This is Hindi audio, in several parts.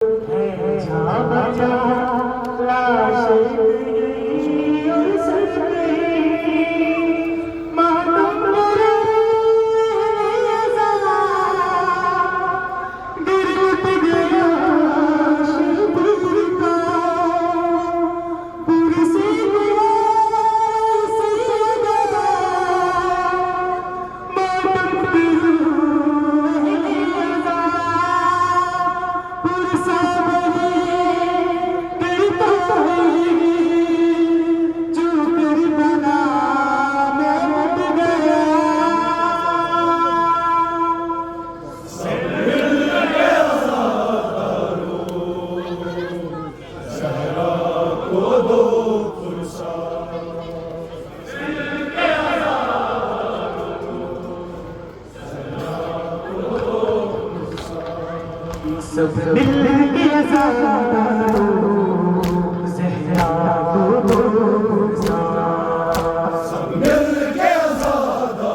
जा बजा लाश गई और सज गई मातम मेरा ज़रा दिल उठ गया शबीर का पूरी से गया सैयदा मातम सब मिल के ज़हरा को दो सब मिल के ज़हरा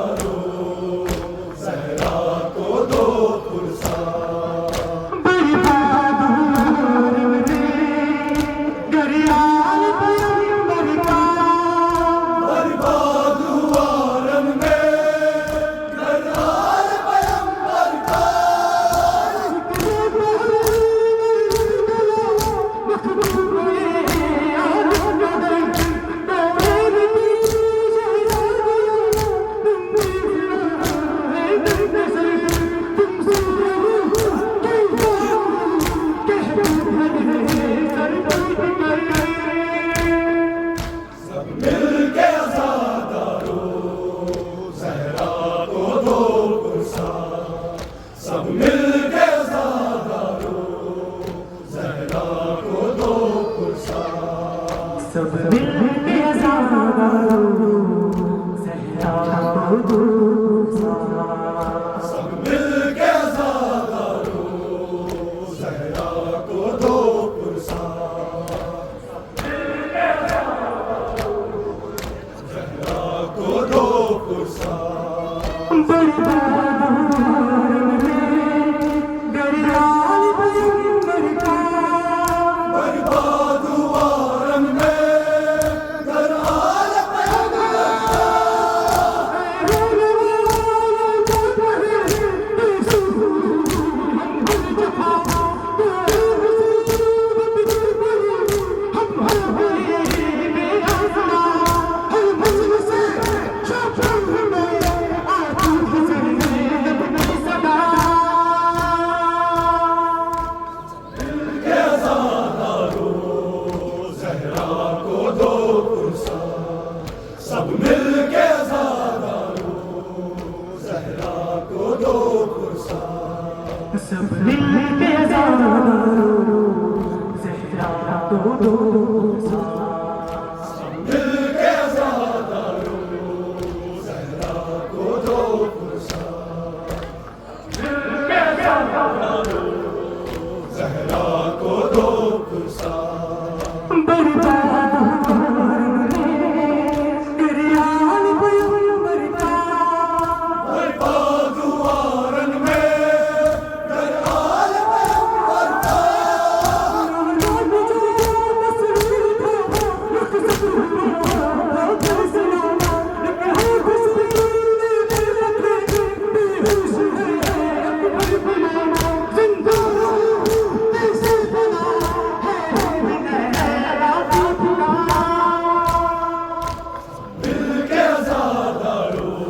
को दो पुरसा बड़ी बहादुर ने गरियाल पैगंबर का बड़ी बहादुर ने गरियाल पैगंबर का सब मिल के ज़हरा को दो पुरसा सब मिल के ज़हरा को दो सब मिल के ज़हरा को दो पुरसा ज़हरा को दो पुरसा सब मिल के ज़हरा को दो पुरसा सब मिल के ज़हरा को दो पुरसा सब मिल के ज़हरा को दो पुरसा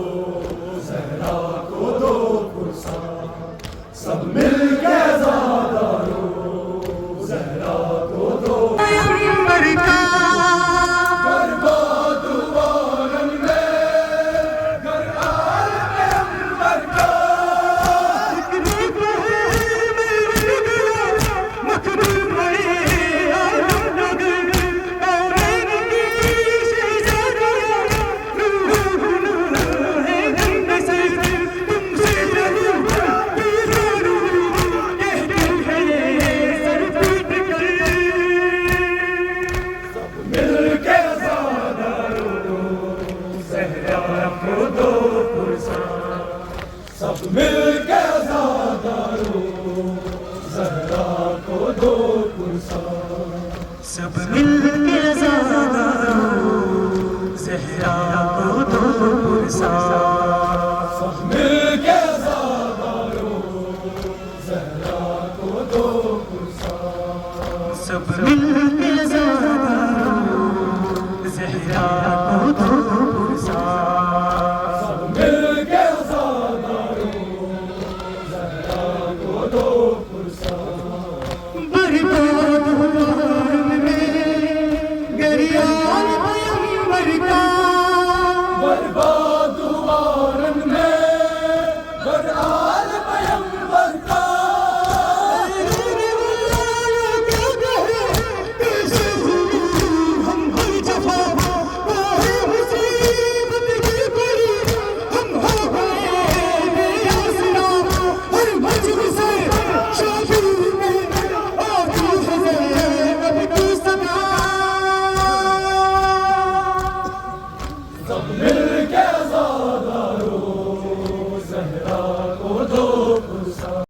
ज़हरा को दो पुरसा सब मिल के ज़हरा को दो अमेरिका बर्बाद वारन में घर आल पैगंबर का मखदूम सब मिल के ज़हरा को दो सब मिलके ज़ारो ज़हरा को दो पुरसा, सब मिलके ज़हरा को दो पुरसा, सब मिल